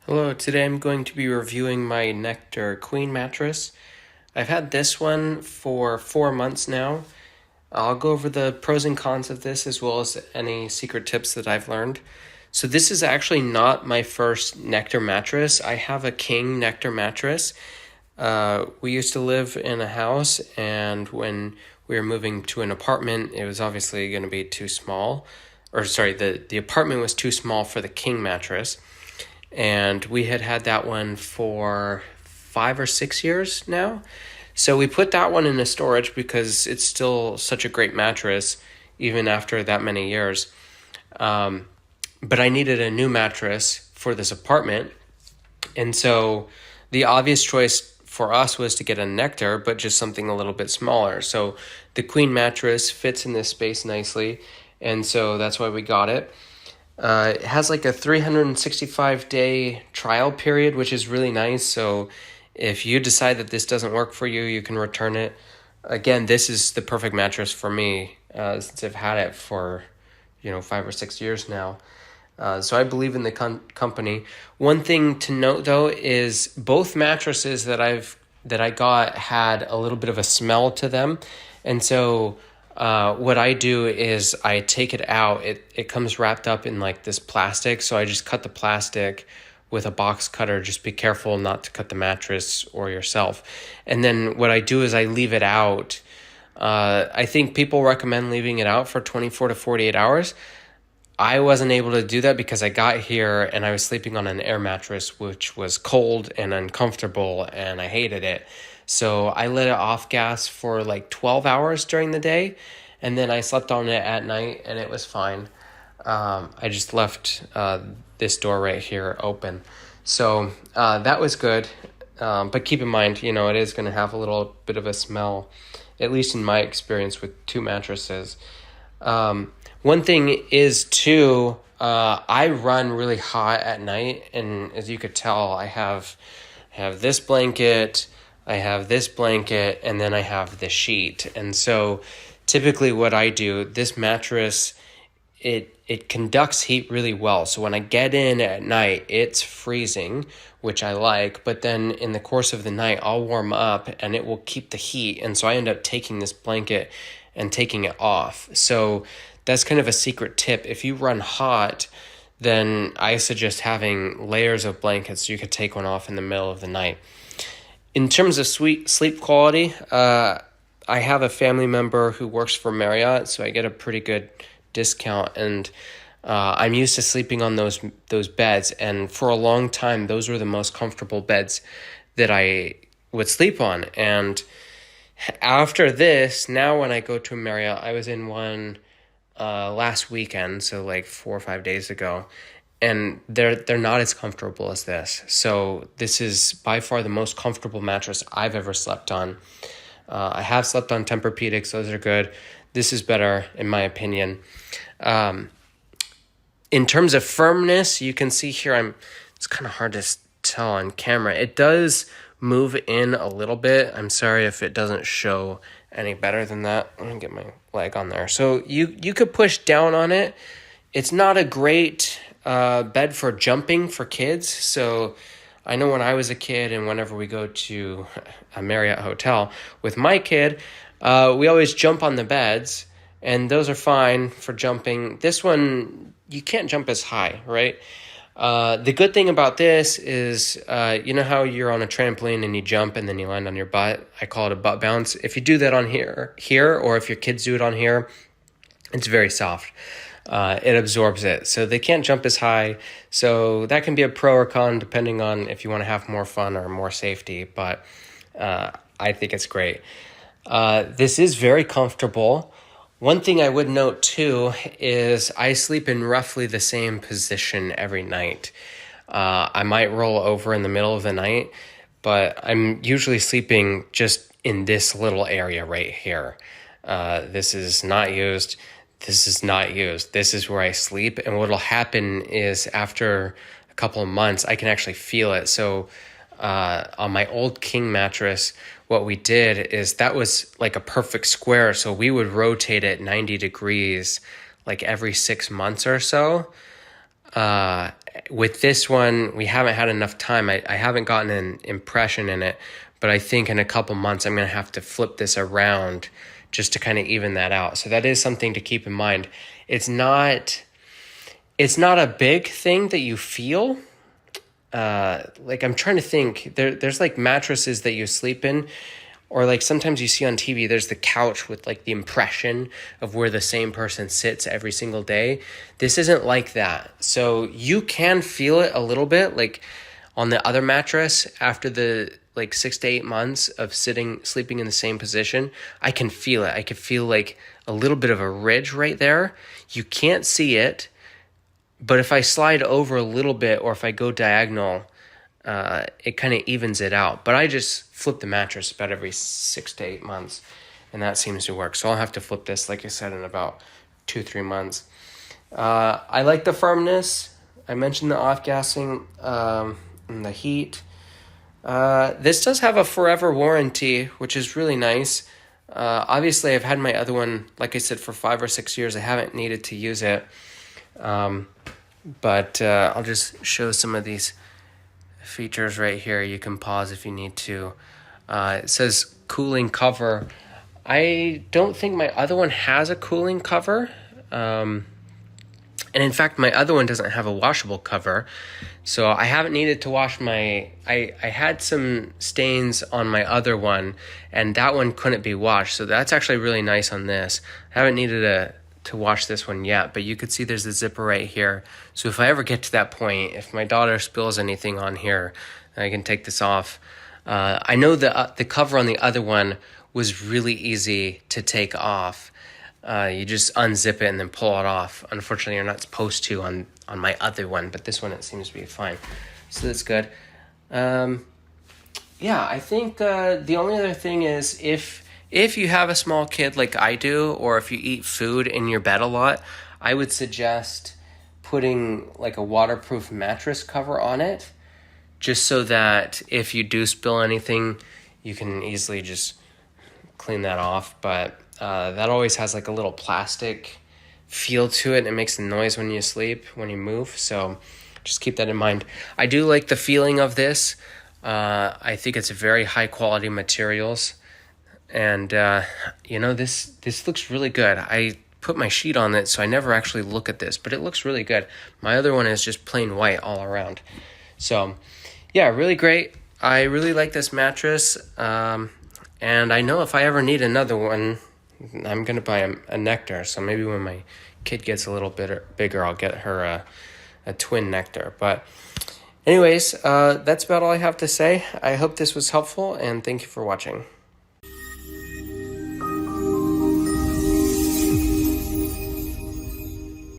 Hello, today I'm going to be reviewing my Nectar Queen mattress. I've had this one for 4 months now. I'll go over the pros and cons of this as well as any secret tips that I've learned. So this is actually not my first Nectar mattress. I have a king Nectar mattress. We used to live in a house, and when we were moving to an apartment, it was obviously going to be too small. Or sorry, the apartment was too small for the king mattress. And we had that one for 5 or 6 years now. So we put that one in a storage because it's still such a great mattress, even after that many years. But I needed a new mattress for this apartment. And so the obvious choice for us was to get a Nectar, but just something a little bit smaller. So the queen mattress fits in this space nicely. And so that's why we got it. It has like a 365-day trial period, which is really nice. So if you decide that this doesn't work for you, you can return it. Again, this is the perfect mattress for me since I've had it for 5 or 6 years now. So I believe in the company. One thing to note though is both mattresses that I got had a little bit of a smell to them, and so what I do is I take it out. It comes wrapped up in like this plastic, so I just cut the plastic with a box cutter. Just be careful not to cut the mattress or yourself. And then what I do is I leave it out. I think people recommend leaving it out for 24 to 48 hours. I wasn't able to do that because I got here and I was sleeping on an air mattress, which was cold and uncomfortable, and I hated it. So I let it off gas for like 12 hours during the day, and then I slept on it at night, and it was fine. I just left this door right here open. So that was good. But keep in mind, it is going to have a little bit of a smell, at least in my experience with two mattresses. One thing is too, I run really hot at night, and as you could tell, I have this blanket, I have this blanket, and then I have the sheet. And so typically what I do, this mattress, it conducts heat really well. So when I get in at night, it's freezing, which I like, but then in the course of the night, I'll warm up and it will keep the heat. And so I end up taking this blanket and taking it off. So that's kind of a secret tip. If you run hot, then I suggest having layers of blankets so you could take one off in the middle of the night. In terms of sleep quality, I have a family member who works for Marriott, so I get a pretty good discount, and I'm used to sleeping on those beds, and for a long time, those were the most comfortable beds that I would sleep on. And after this, now when I go to a Marriott, I was in one last weekend, so like 4 or 5 days ago, and they're not as comfortable as this. So this is by far the most comfortable mattress I've ever slept on. I have slept on Tempur-Pedics; those are good. This is better in my opinion. In terms of firmness, you can see here, it's kind of hard to tell on camera. It does move in a little bit. I'm sorry if it doesn't show any better than that. I'm gonna get my leg on there. So you could push down on it. It's not a great bed for jumping for kids. So I know when I was a kid and whenever we go to a Marriott hotel with my kid, we always jump on the beds, and those are fine for jumping. This one, you can't jump as high, right? The good thing about this is, you know how you're on a trampoline and you jump and then you land on your butt? I call it a butt bounce. If you do that on here, or if your kids do it on here, it's very soft. It absorbs it. So they can't jump as high. So that can be a pro or con depending on if you want to have more fun or more safety. But I think it's great. This is very comfortable. One thing I would note too is I sleep in roughly the same position every night. I might roll over in the middle of the night, but I'm usually sleeping just in this little area right here. This is not used. This is not used. This is where I sleep. And what'll happen is after a couple of months, I can actually feel it. So on my old king mattress, what we did is that was like a perfect square. So we would rotate it 90 degrees like every 6 months or so. With this one, we haven't had enough time. I haven't gotten an impression in it, but I think in a couple months I'm going to have to flip this around just to kind of even that out. So that is something to keep in mind. It's not a big thing that you feel. Like I'm trying to think, there's like mattresses that you sleep in, or like sometimes you see on TV, there's the couch with like the impression of where the same person sits every single day. This isn't like that. So you can feel it a little bit, like on the other mattress after the like 6 to 8 months of sleeping in the same position. I can feel it. I can feel like a little bit of a ridge right there. You can't see it, but if I slide over a little bit or if I go diagonal, it kind of evens it out. But I just flip the mattress about every 6 to 8 months, and that seems to work. So I'll have to flip this, like I said, in about 2-3 months. I like the firmness. I mentioned the off-gassing and the heat. This does have a forever warranty, which is really nice. Obviously, I've had my other one, like I said, for 5 or 6 years. I haven't needed to use it. But I'll just show some of these features right here. You can pause if you need to. It says cooling cover. I don't think my other one has a cooling cover. And in fact, my other one doesn't have a washable cover. So I haven't needed to wash I had some stains on my other one, and that one couldn't be washed. So that's actually really nice on this. I haven't needed to wash this one yet, but you could see there's a zipper right here. So if I ever get to that point, if my daughter spills anything on here, I can take this off. I know the cover on the other one was really easy to take off. You just unzip it and then pull it off. Unfortunately, you're not supposed to on my other one, but this one, it seems to be fine. So that's good. Yeah, I think the only other thing is if you have a small kid like I do, or if you eat food in your bed a lot, I would suggest putting like a waterproof mattress cover on it, just so that if you do spill anything, you can easily just clean that off. But that always has like a little plastic feel to it, and it makes a noise when you sleep, when you move. So just keep that in mind. I do like the feeling of this. I think it's very high quality materials. And, this looks really good. I put my sheet on it, so I never actually look at this, but it looks really good. My other one is just plain white all around. So, yeah, really great. I really like this mattress. And I know if I ever need another one, I'm going to buy a Nectar. So maybe when my kid gets a little bit bigger, I'll get her a twin Nectar. But anyways, that's about all I have to say. I hope this was helpful, and thank you for watching.